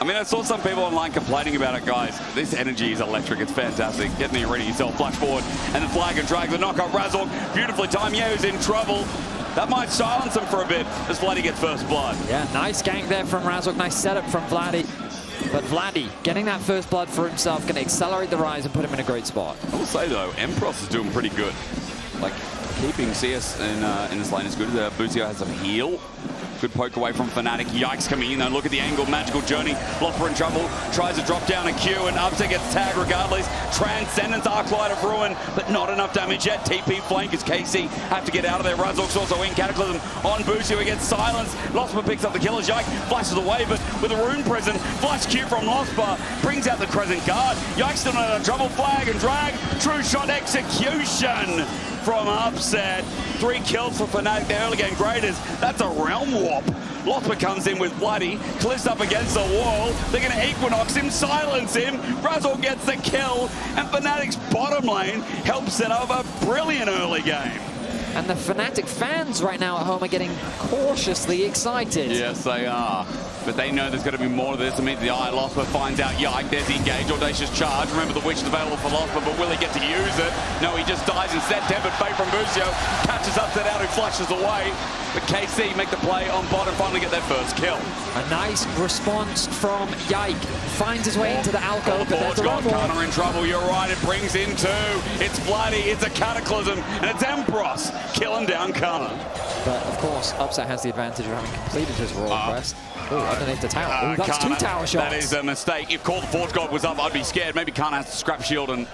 I mean, I saw some people online complaining about it, guys. This energy is electric. It's fantastic. Getting the ready yourself, flash forward, and the flag and drag the knockout. Razork, beautifully timed. Kyeahoo's in trouble. That might silence him for a bit as Vladi gets first blood. Yeah, nice gank there from Razork. Nice setup from Vladi. But Vladi getting that first blood for himself, going to accelerate the rise and put him in a great spot. I will say, though, Empyros is doing pretty good. Like, keeping CS in this lane is good. Busio has some heal. Good poke away from Fnatic. Yike's coming in, though. Look at the angle. Magical journey. Lospa in trouble. Tries to drop down a Q, and Upset gets tagged regardless. Transcendence, Arclight of Ruin, but not enough damage yet. TP flank as KC have to get out of there. Razork's also in. Cataclysm on Busio. He gets silenced. Lospa picks up the kill as Yike flashes away, but with a rune prison. Flash Q from Lospa brings out the Crescent Guard. Yike's still not out of trouble. Flag and drag. True shot execution from Upset. 3 kills for Fnatic. The early game graders. That's a realm warp. Lospa comes in with Vladi. Caliste up against the wall. They're going to Equinox him, silence him. Razork gets the kill. And Fnatic's bottom lane helps set up a brilliant early game. And the Fnatic fans right now at home are getting cautiously excited. Yes, they are. But they know there's going to be more of this. To meet the eye, Lospa finds out Yike. There's the engage, audacious charge. Remember, the Witch is available for Lospa, but will he get to use it? No, he just dies instead. Tempered Fate from Busio catches Upset out, who flashes away. But KC make the play on bot and finally get their first kill. A nice response from Yike. Finds his way into the alcove, but there's a run. Canna in trouble. You're right. It brings in 2. It's Vladi. It's a Cataclysm, and it's Empyros killing down Canna. But of course, Upset has the advantage of having completed his roll press. Oh, underneath the tower. That's Canna, 2 tower shots. That is a mistake. If Call the Forge God was up, I'd be scared. Maybe Canna has to scrap shield and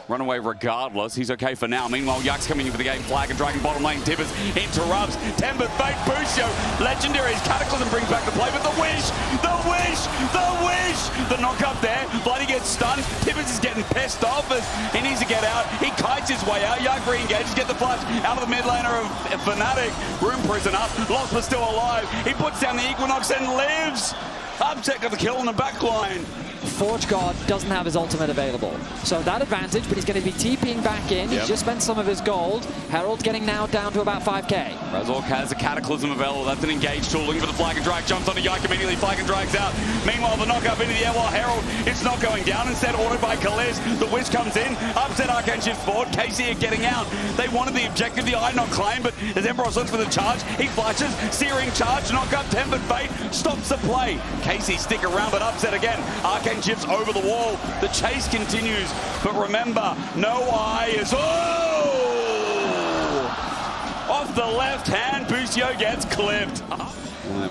run away regardless. He's okay for now. Meanwhile, Yike's coming in for the game. Flag and dragging bottom lane. Tibbers interrupts. Tempered Fate. Busio. Legendary. Cataclysm brings back the play, but the wish! The wish! The wish! The knock up there. Vladi gets stunned. Tibbers is getting pissed off as he needs to get out. He kites his way out. Yike re-engages. Get the flash out of the mid laner of Fnatic. Room prison up. Lospa's still alive. He puts down the Equinox and lives. Upset got the kill on the back line. Forge God doesn't have his ultimate available. So that advantage, but he's going to be TPing back in. He's just spent some of his gold. Herald getting now down to about 5k. Razork has a Cataclysm available. That's an engaged tool. Looking for the flag and drag. Jumps onto Yike immediately. Flag and drags out. Meanwhile, the knock up into the air while Herald is not going down. Instead, ordered by Caliste. The Wish comes in. Upset Arcane shifts forward. KC are getting out. They wanted the objective, the eye not claim, but as Empyros looks for the charge, he flashes. Searing charge. Knock up. Tempered Fate stops the play. KC stick around, but Upset again. Arcane shifts over the wall. The chase continues, but remember, no eye is... Oh! Off the left hand, Busio gets clipped.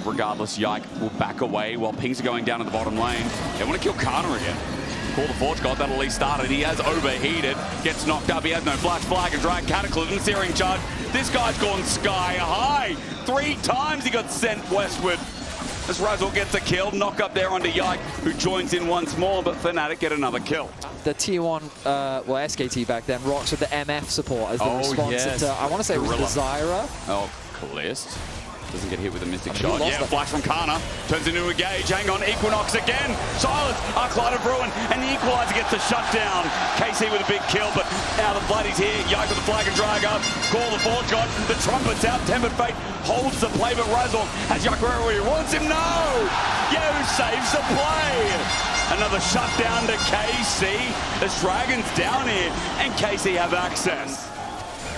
Regardless, Yike will back away while pings are going down in the bottom lane. They want to kill Canna again. Call the Forge God, that at least started. He has overheated, gets knocked up. He has no flash, flag and drag, Cataclysm, searing charge. This guy's gone sky high. 3 times he got sent westward. As Razork gets a kill, knock up there onto Yike, who joins in once more, but Fnatic get another kill. The Tier 1, well, SKT back then, rocks with the MF support as the response into, I want to say it was the Zyra. Oh, Caliste. Doesn't get hit with a mystic shot. Yeah, flash from Canna. Turns into a gauge. Hang on, Equinox again. Silence. Arclight of Ruin. And the Equalizer gets the shutdown. KC with a big kill, but now the Vladi's here. Yike with the flag and drag up. Call the Forge God. The trumpet's out. Tempered Fate holds the play, but Razork has Yike where he wants him. No! Kyeahoo saves the play. Another shutdown to KC. As Dragon's down here, and KC have access.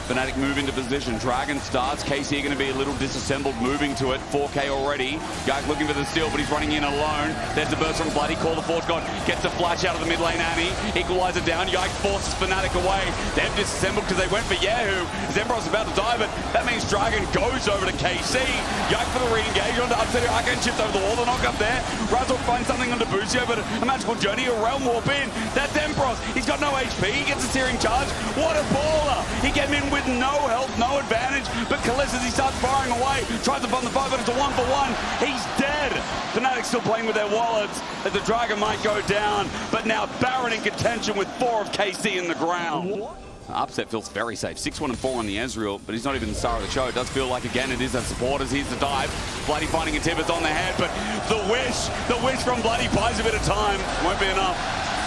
Fnatic move into position. Dragon starts. KC going to be a little disassembled, moving to it. 4k already. Yike looking for the steal, but he's running in alone. There's the burst from Vladi. Call the Forge God. Gets a flash out of the mid lane. Annie. Equalizer down. Yike forces Fnatic away. They've disassembled because they went for Kyeahoo. Zembros about to die, but that means Dragon goes over to KC. Yike for the re-engage onto Upset. Arcane chips over the wall. The knock up there. Razork finds something onto Busio, but a magical journey. A realm warp in. That's Empyros. He's got no HP. He gets a searing charge. What a baller. He came in with no health, no advantage, but Caliste, as he starts firing away, tries to fund the fight, but it's a 1-for-1. He's dead. Fnatic still playing with their wallets as the Dragon might go down, but now Baron in contention with 4 of KC in the ground. Upset feels very safe. 6-1 and 4 on the Ezreal, but he's not even the star of the show. It does feel like, again, it is a support as he's the dive. Vladi finding a Tibbers on the head, but the wish from Vladi buys a bit of time. Won't be enough.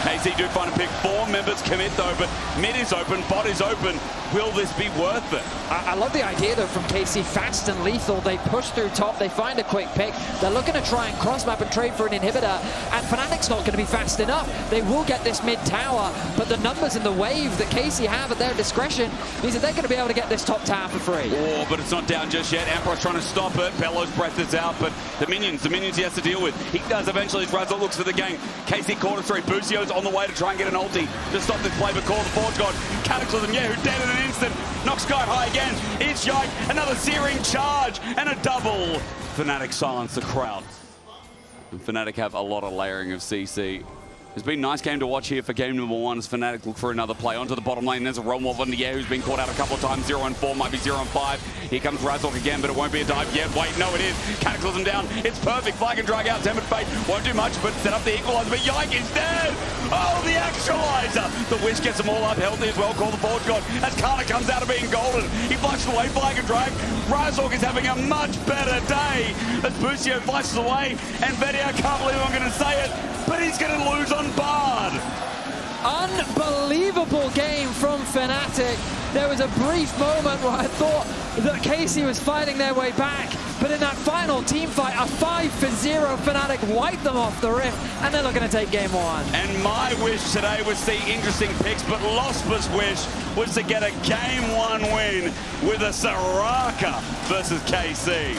KC do find a pick. 4 members commit though, but mid is open, bot is open. Will this be worth it? I love the idea though from KC, fast and lethal. They push through top, they find a quick pick. They're looking to try and cross map and trade for an inhibitor, and Fnatic's not going to be fast enough. They will get this mid tower, but the numbers and the wave that KC have at their discretion means that they're going to be able to get this top tower for free. Oh, but it's not down just yet. Empyros trying to stop it. Bellows' breath is out, but the minions he has to deal with. He does eventually. Razork looks for the game. KC corner 3. Busio's on the way to try and get an ulti to stop this play, but call the Forge God. Cataclysm, Kyeahoo dead in an instant. Knocks sky high again. It's Yike. Another searing charge and a double. Fnatic silence the crowd. And Fnatic have a lot of layering of CC. It's been a nice game to watch here for game number 1 as Fnatic look for another play onto the bottom lane. There's a roam wolf into Kyeahoo who's been caught out a couple of times. 0-4, might be 0-5. Here comes Razork again, but it won't be a dive yet. Wait, no, it is. Cataclysm down. It's perfect. Flag and drag out. Tempered Fate won't do much, but set up the equalizer. But Yike is dead. Oh, the actualizer. The Wish gets them all up healthy as well. Call the Forge God as Canna comes out of being golden. He flashes away. Flag and drag. Razork is having a much better day as Busio flashes away. And Vladi, I can't believe I'm going to say it, but he's going to lose on Bard. Unbelievable game from Fnatic. There was a brief moment where I thought that KC was fighting their way back, but in that final team fight, a 5-0 Fnatic wiped them off the rift, and they're looking to take game 1. And my wish today was to see interesting picks, but Lospa's wish was to get a game 1 win with a Soraka versus KC.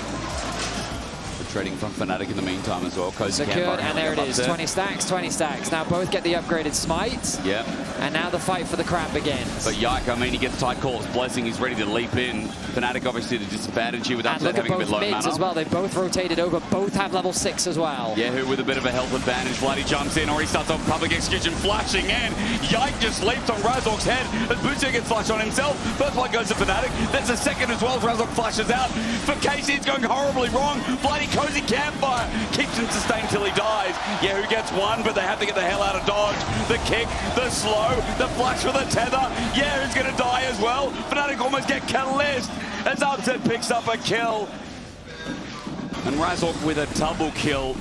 Trading from Fnatic in the meantime as well. Secured, and there it is. 20 stacks, 20 stacks. Now both get the upgraded smites. Yep. And now the fight for the crown begins. But Yike, I mean, he gets tight calls. Blessing, he's ready to leap in. Fnatic obviously the disadvantage here with Upset having a bit low mana. Mids as well. They both rotated over. Both have level 6 as well. Kyeahoo with a bit of a health advantage. Vladi jumps in, or he starts off public execution, flashing in. Yike just leaps on Razork's head as Busio gets flashed on himself. First one goes to Fnatic. There's a second as well as Razork flashes out. For KC, it's going horribly wrong. Vladi cozy campfire. Keeps him sustained till he dies. Kyeahoo gets 1, but they have to get the hell out of dodge. The kick, the slow, the flash for the tether. Kyeahoo's going to die as well. Fnatic almost get Caliste as Upset picks up a kill. And Razork with a double kill.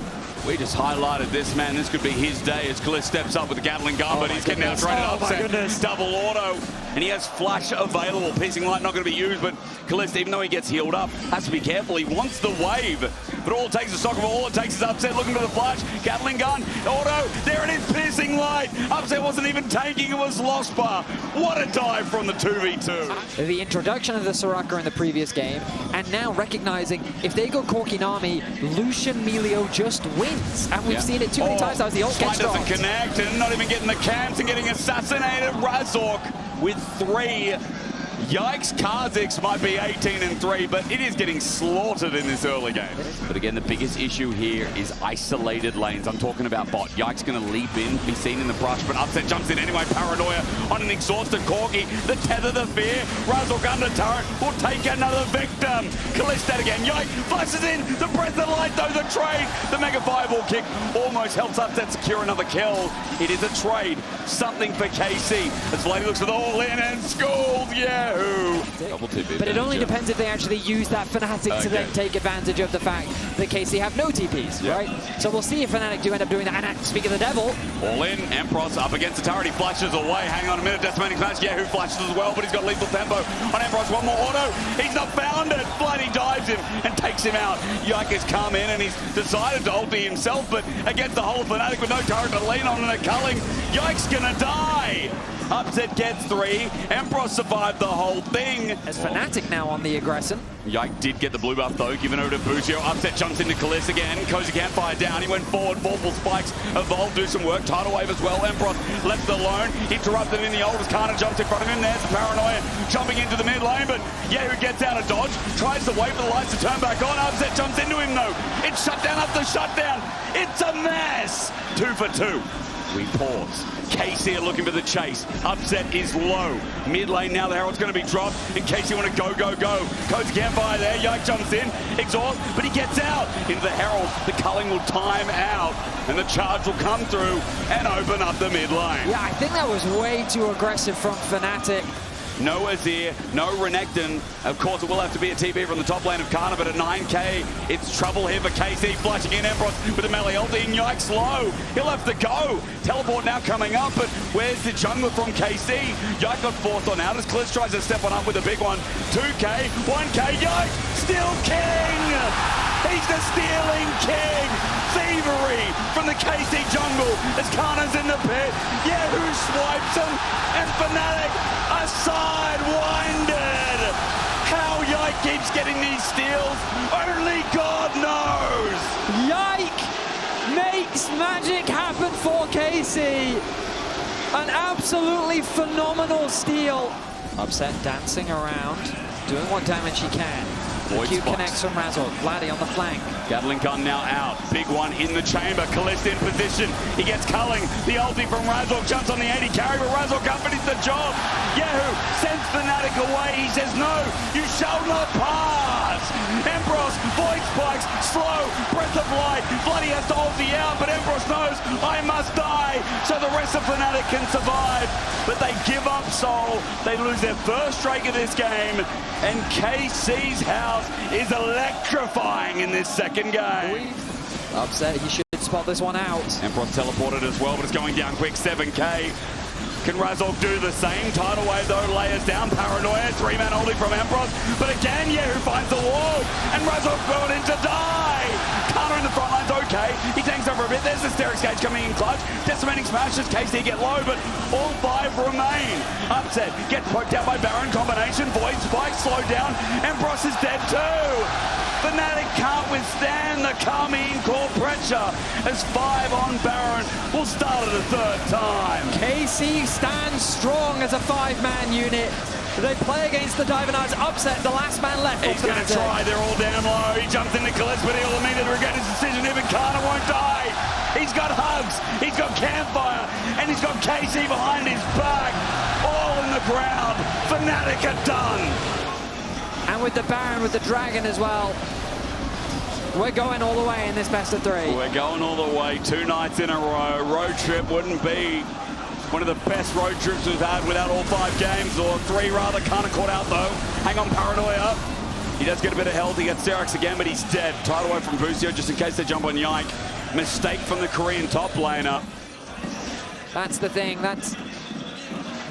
We just highlighted this, man. This could be his day as Caliste steps up with a Gatling gun, but he's getting outrated. Upset. Double auto. And he has flash available. Piercing light not going to be used, but Caliste, even though he gets healed up, has to be careful. He wants the wave. But all it takes is soccer ball. All it takes is Upset looking for the flash. Gatling gun. Auto. There it is. Piercing light. Upset wasn't even tanking. It was Lospa. What a dive from the 2v2. The introduction of the Soraka in the previous game, and now recognizing if they go Corki Nami, Lucian Melio just wins. And we've seen it too many times. That was the ult gets dropped. Doesn't connect, and not even getting the camps and getting assassinated. Razork with 3. Yikes, Kha'Zix might be 18-3, but it is getting slaughtered in this early game. But again, the biggest issue here is isolated lanes. I'm talking about bot. Yike's going to leap in, be seen in the brush, but Upset jumps in anyway. Paranoia on an exhausted Corki. The tether, the fear. Razork under turret will take another victim. Caliste dead again. Yike flashes in. The breath of light, though, the trade. The mega fireball kick almost helps Upset secure another kill. It is a trade. Something for KC. As Vladi looks for the all-in and schools. Yeah. But it only depends if they actually use that Fnatic to then take advantage of the fact that KC have no TPs, right? So we'll see if Fnatic do end up doing that. And speaking of the devil, all in, Empyros up against the turret, he flashes away. Hang on a minute, decimating smash. Kyeahoo flashes as well, but he's got lethal tempo on Empyros. One more auto, he's not found it. Vladi dives him and takes him out. Yike has come in and he's decided to ulti himself, but against the whole Fnatic with no turret to lean on and a culling, Yike's gonna die. Upset gets 3. Empyros survived the whole thing. As Fnatic now on the aggression. Yike did get the blue buff though, given over to Busio. Upset jumps into Caliste again. Cozy campfire down. He went forward. Vorpal spikes. Evolve, do some work. Tidal wave as well. Empyros left alone. Interrupted in the ult as Canna jumps in front of him. There's the Paranoia jumping into the mid lane, but Kyeahoo gets out of dodge. Tries to wait for the lights to turn back on. Upset jumps into him though. It's shutdown after shutdown. It's a mess. 2 for 2. We pause. KC are looking for the chase. Upset is low. Mid lane now, the Herald's going to be dropped. And KC want to go, go, go. Cozy campfire there. Yike jumps in. Exhaust, but he gets out. Into the Herald. The culling will time out. And the charge will come through and open up the mid lane. Yeah, I think that was way too aggressive from Fnatic. no Azir, no Renekton. Of course, it will have to be a TP from the top lane of Canna, but at 9k, it's trouble here for KC, flushing in Empyros with a melee ulti, and Yike slow. He'll have to go. Teleport now coming up, but where's the jungler from KC? Yike got forced on out as Caliste tries to step on up with a big one. 2k, 1k, Yike, still king! He's the stealing king! Thievery from the KC jungle as Canna's in the pit. Kyeahoo swipes him, and Fnatic are sidewinded. How Yike keeps getting these steals, only God knows. Yike makes magic happen for KC. An absolutely phenomenal steal. Upset dancing around, doing what damage he can. The Q connects from Razork. Vladi on the flank. Gatling gun now out. Big one in the chamber. Caliste in position. He gets culling. The ulti from Razork jumps on the 80 carry, but Razork can't finish the job. Kyeahoo sends Fnatic away. He says, no, you shall not pass. Empyros, void spikes, slow, breath of light. Vladi has to ulti out, but Empyros knows, I must die, so the rest of Fnatic can survive. But they give up Soul. They lose their first strike of this game, and KC's house is electrifying in this second game. Upset, he should spot this one out. Empyros teleported as well, but it's going down quick, 7k. Can Razork do the same? Tidal wave though, layers down, Paranoia, 3-man ulti from Empyros, but again Kyeahoo finds the wall, and Razork going in to die! Canna in the front line's okay, he tanks over a bit, there's the Sterix Gauge coming in clutch, decimating smashes, KC get low, but all 5 remain. Upset, gets poked out by Baron, combination, void spike, slow down, Empyros is dead too! Fnatic can't withstand the Karmine Corp pressure as 5 on Baron will start at a third time. KC stands strong as a 5-man unit. They play against the Divinards. Upset, the last man left. He's going to try, they're all down low. He jumps into Caliste, but he'll immediately regret his decision. Even Canna won't die. He's got hugs, he's got campfire, and he's got KC behind his back. All in the ground. Fnatic are done. And with the Baron, with the Dragon as well. We're going all the way in this best of 3. We're going all the way, 2 nights in a row. Road trip wouldn't be one of the best road trips we've had without all 5 games, or 3 rather. Canna caught out though. Hang on, Paranoia. He does get a bit of health. He gets Sterix again, but he's dead. Tidal wave from Busio just in case they jump on Yike. Mistake from the Korean top laner. That's the thing. That's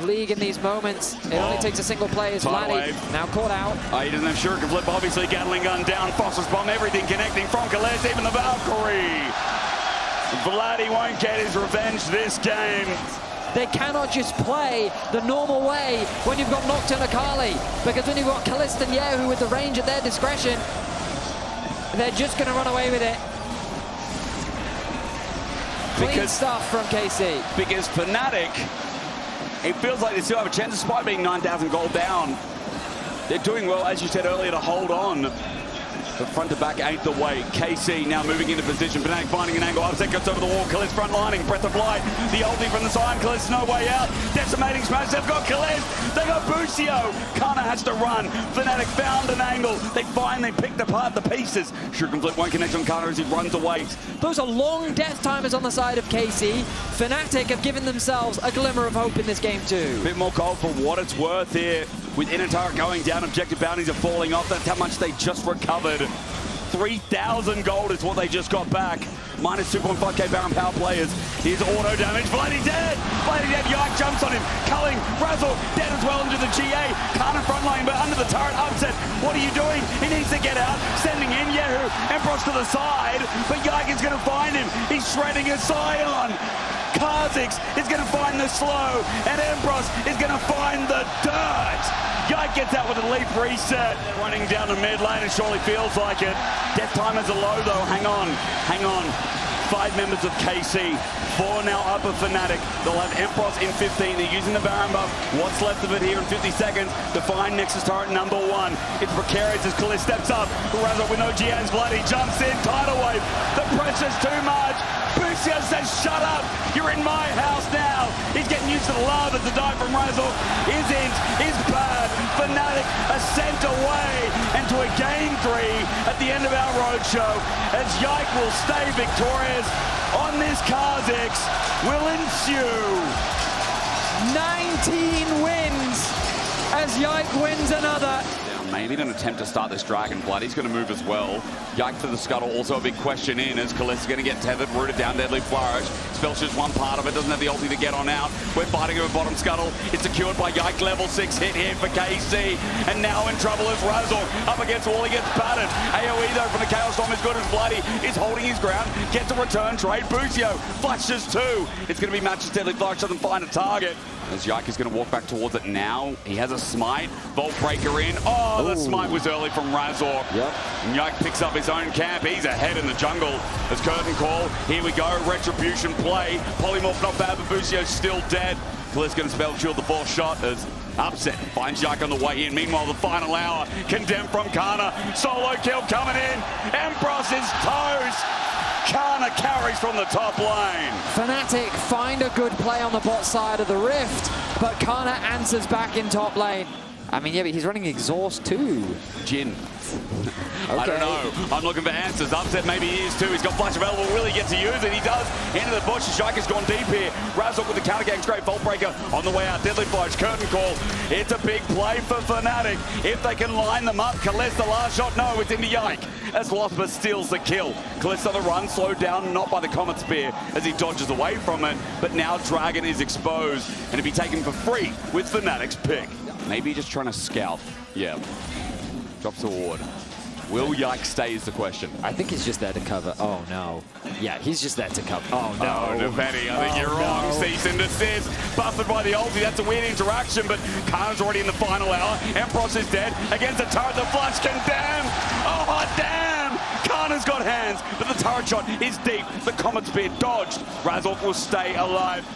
League in these moments. It only takes a single play as Vladi now caught out. He doesn't have Shuriken flip, obviously. Gatling gun down, Phosphorus bomb, everything connecting from Caliste, even the Valkyrie. Vladi won't get his revenge this game. They cannot just play the normal way when you've got Nocturne Akali, because when you've got Caliste and Kyeahoo with the range at their discretion, they're just going to run away with it. Clean stuff from KC. Because Fnatic, it feels like they still have a chance despite being 9,000 gold down. They're doing well, as you said earlier, to hold on. But front to back ain't the way. KC now moving into position. Fnatic finding an angle. Upset gets over the wall. Caliste front lining. Breath of light. The ulti from the side. Caliste no way out. Decimating smash. They've got Caliste. They got Busio. Canna has to run. Fnatic found an angle. They finally picked apart the pieces. Shuriken flip won't connect on Canna as he runs away. Those are long death timers on the side of KC. Fnatic have given themselves a glimmer of hope in this game too. A bit more cold for what it's worth here. With Inatara going down, objective bounties are falling off. That's how much they just recovered. 3,000 gold is what they just got back. Minus 2.5k Baron power players. Here's auto damage. Vladi dead! Vladi dead. Yike jumps on him. Culling. Razork dead as well into the GA. Canna front line, but under the turret. Upset. What are you doing? He needs to get out. Sending in Kyeahoo. Empyros to the side. But Yike is going to find him. He's shredding a Scion. Kha'Zix is going to find the slow, and Empyros is going to find the dirt. Yike gets out with a leap reset. Running down the mid lane, it surely feels like it. Death timers are low though, hang on, hang on. 5 members of KC, 4 now up of Fnatic. They'll have Empyros in 15, they're using the Baron buff. What's left of it here in 50 seconds to find Nexus turret number 1. It's precarious as Caliste steps up. Razork with no GAs, Vladi jumps in, tidal wave. The pressure's too much. Busio says, shut up, you're in my house now. He's getting used to the love as the dive from Razork is bad. Fnatic are sent away into a game 3 at the end of our roadshow as Yike will stay victorious on this. Kha'Zix will ensue. 19 wins as Yike wins another. Maybe an attempt to start this dragon. Vladi's going to move as well. Yike for the scuttle, also a big question in as Caliste is going to get tethered, rooted down, deadly flourish. Spell's just one part of it, doesn't have the ulti to get on out. We're fighting over bottom scuttle. It's secured by Yike, level 6 hit here for KC. And now in trouble is Razork. Up against wall, he gets battered. AoE though from the Chaos Storm is good as Vladi is holding his ground. Gets a return trade. Busio flashes 2. It's going to be matches deadly flourish, doesn't find a target. As Yike is going to walk back towards it now. He has a smite. Vault breaker in. Oh, the smite was early from Razork. Yep. And Yike picks up his own camp. He's ahead in the jungle. As curtain call. Here we go. Retribution play. Polymorph not bad, but Busio's still dead. Caliste going to spell shield the 4th shot as Upset finds Yike on the way in. Meanwhile, the final hour. Condemned from Canna. Solo kill coming in. Empyros is toast. Canna carries from the top lane. Fnatic find a good play on the bot side of the rift, but Canna answers back in top lane. I mean, yeah, but he's running exhaust too. Jin. Okay. I don't know. I'm looking for answers. Upset maybe he is too. He's got flash available. Will he get to use it? He does. Into the bush. Yike has gone deep here. Razork with the counter gang straight. Vault breaker on the way out. Deadly flash. Curtain call. It's a big play for Fnatic. If they can line them up. Caliste the last shot. No, it's into Yike. As Lospa steals the kill. Caliste on the run. Slowed down not by the Comet Spear as he dodges away from it. But now Dragon is exposed. And to be taken for free with Fnatic's pick. Maybe just trying to scout. Yeah. Drops the ward. Will Yike stay is the question. I think he's just there to cover. Oh, no. Yeah, he's just there to cover. Oh, no. Oh, Defetti, I think you're wrong. Cease and desist. Busted by the ulti. That's a weird interaction, but Khan's already in the final hour. Empyros is dead. Against the turret, the flash condemned. Oh, damn. Khan has got hands, but the turret shot is deep. The Comet Spear dodged. Razork will stay alive.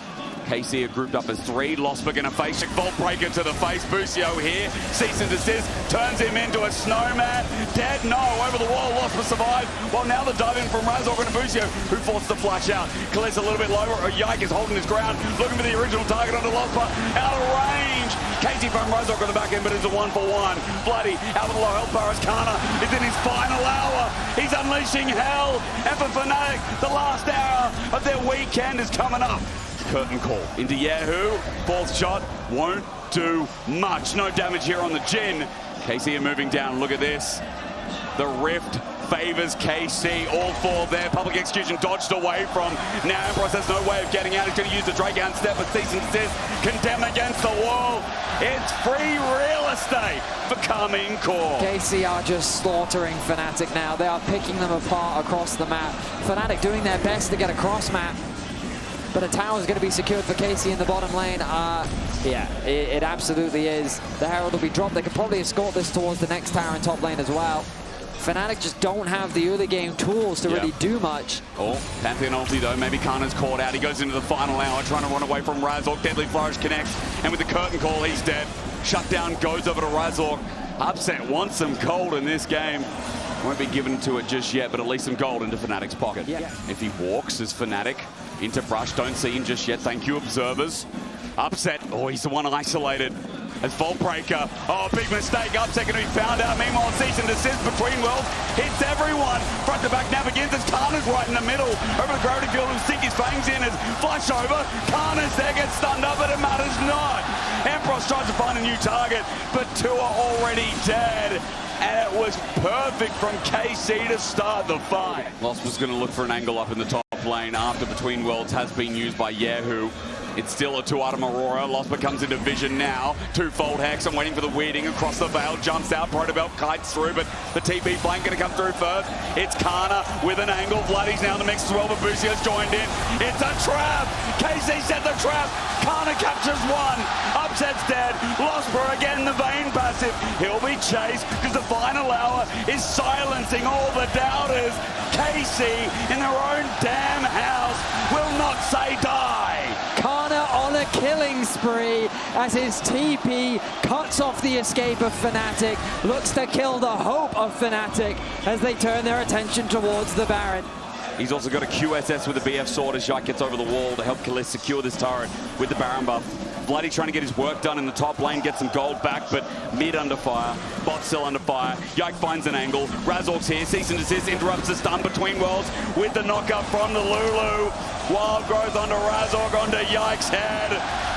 KC are grouped up as 3. Lospa going to face a Vault breaker to the face. Busio here. Cease and desist. Turns him into a snowman. Dead? No. Over the wall. Lospa survived. Well, now the dive in from Razork and Busio, who forced the flash out. Caliste a little bit lower. Yike is holding his ground. Looking for the original target onto Lospa. Out of range. KC from Razork on the back end, but it's a 1-for-1. Vladi out with the low health bar as Canna is in his final hour. He's unleashing hell. And for Fnatic, the last hour of their weekend is coming up. Curtain call into Kyeahoo. 4th shot won't do much. No damage here on the Jin. KC are moving down. Look at this. The rift favors KC. All 4 there. Public execution dodged away from. Now Empyros has no way of getting out. He's going to use the Drake out step, but Cease and desist. Condemn against the wall. It's free real estate for Karmine Corp. KC are just slaughtering Fnatic now. They are picking them apart across the map. Fnatic doing their best to get across map. But a tower is going to be secured for KC in the bottom lane. Yeah, it absolutely is. The Herald will be dropped. They could probably escort this towards the next tower in top lane as well. Fnatic just don't have the early game tools to really do much. Oh, Pantheon ulti though. Maybe Khan's caught out. He goes into the final hour trying to run away from Razork. Deadly Flourish connects. And with the curtain call, he's dead. Shutdown goes over to Razork. Upset wants some gold in this game. Won't be given to it just yet, but at least some gold into Fnatic's pocket. Yeah. If he walks as Fnatic into brush, don't see him just yet. Thank you, observers. Upset. Oh, he's the one isolated. As Vault breaker. Oh, big mistake. Upset going to be found out. Meanwhile, Cease and desist between worlds. Hits everyone. Front to back now begins as Canna's right in the middle. Over the gravity field, who sink his fangs in as flash over. Canna's there, gets stunned up, but it matters not. Empyros tries to find a new target, but 2 are already dead. And it was perfect from KC to start the fight. Lost was going to look for an angle up in the top lane after Between Worlds has been used by Kyeahoo. It's still a 2-item Aurora. Lospa comes into vision now. 2-fold Hex. I'm waiting for the weirding across the veil. Jumps out. Protobelt kites through, but the TP flank going to come through first. It's Canna with an angle. Vladi's now in the mix as well, but Busio's joined in. It's a trap. KC set the trap. Canna captures 1. Upset's dead. Lospa again, the Vayne passive. He'll be chased because the final hour is silencing all the doubters. KC in their own damn house will not say die. Canna on a killing spree as his TP cuts off the escape of Fnatic, looks to kill the hope of Fnatic as they turn their attention towards the Baron. He's also got a QSS with a BF sword as Yike gets over the wall to help Caliste secure this turret with the Baron buff. Vladi trying to get his work done in the top lane, get some gold back, but mid under fire, bot still under fire. Yike finds an angle. Razork's here, cease and desist, interrupts the stun between worlds with the knockup from the Lulu. Wild growth onto Razork, onto Yike's head.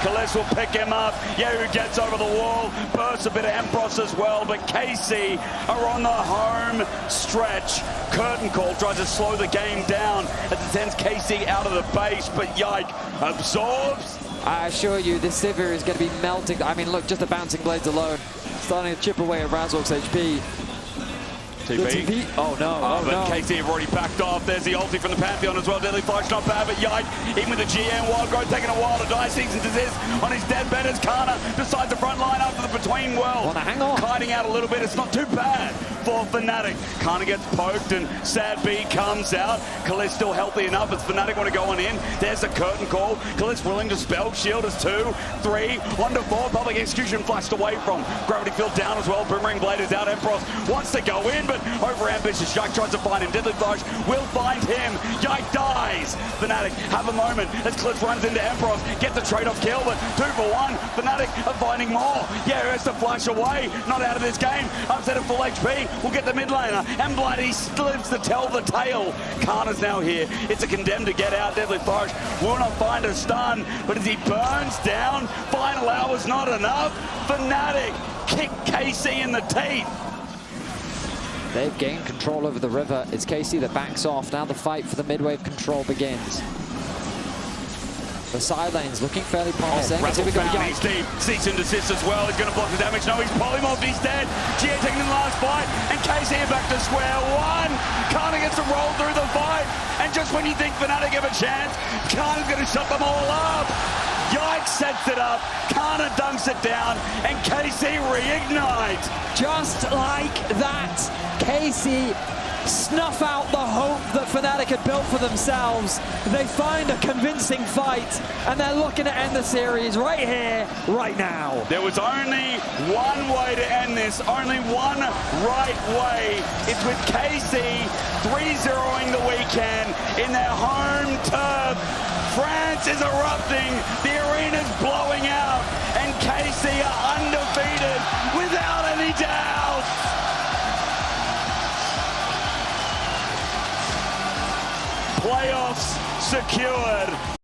Caliste will pick him up. Kyeahoo gets over the wall, bursts a bit of Empyros as well, but KC are on the home stretch. Curtain call tries to slow the game down as it sends KC out of the base, but Yike absorbs. I assure you, this Sivir is going to be melting. I mean, look, just the bouncing blades alone, starting to chip away at Razork's HP. TP. Oh no, but KC have already backed off. There's the ulti from the Pantheon as well. Deadly Flash not bad, but Yike, even with the GM, Wild Growth taking a while to die. Cease and desist on his dead bed as Canna decides the front line after the between world. Wanna hang on. Kiting out a little bit. It's not too bad for Fnatic. Canna gets poked and Sad B comes out. Caliste still healthy enough as Fnatic want to go on in. There's the curtain call. Caliste willing to spell. Shield is 2, 3, 1 to 4. Public Execution flashed away from. Gravity Field down as well. Boomerang Blade is out. Empyros wants to go in, but over ambitious. Yike tries to find him. Deadly Flash will find him. Yike dies. Fnatic have a moment as Caliste runs into Empyros. Gets the trade-off kill, but 2 for 1. Fnatic are finding more. Yeah, has to flash away. Not out of this game. Upset at full HP. We'll get the mid laner. And Vladi lives to tell the tale. Canna's now here. It's a condemned to get out. Deadly Flash will not find a stun, but as he burns down, final hour's not enough. Fnatic kick KC in the teeth. They've gained control over the river. It's KC that backs off. Now the fight for the mid-wave control begins. The side lane's looking fairly promising. He's deep. Cease and desist as well. He's going to block the damage. No, he's polymorphed. He's dead. GA taking the last fight. And KC are back to square one. Canna gets to roll through the fight. And just when you think Fnatic have a chance, Canna's going to shut them all up. Yike sets it up, Canna dunks it down, and KC reignites. Just like that, KC snuff out the hope that Fnatic had built for themselves. They find a convincing fight, and they're looking to end the series right here, right now. There was only one way to end this, only one right way. It's with KC 3-0ing the weekend in their home turf. France is erupting, the arena's blowing out, and KC are undefeated without any doubt. Playoffs secured.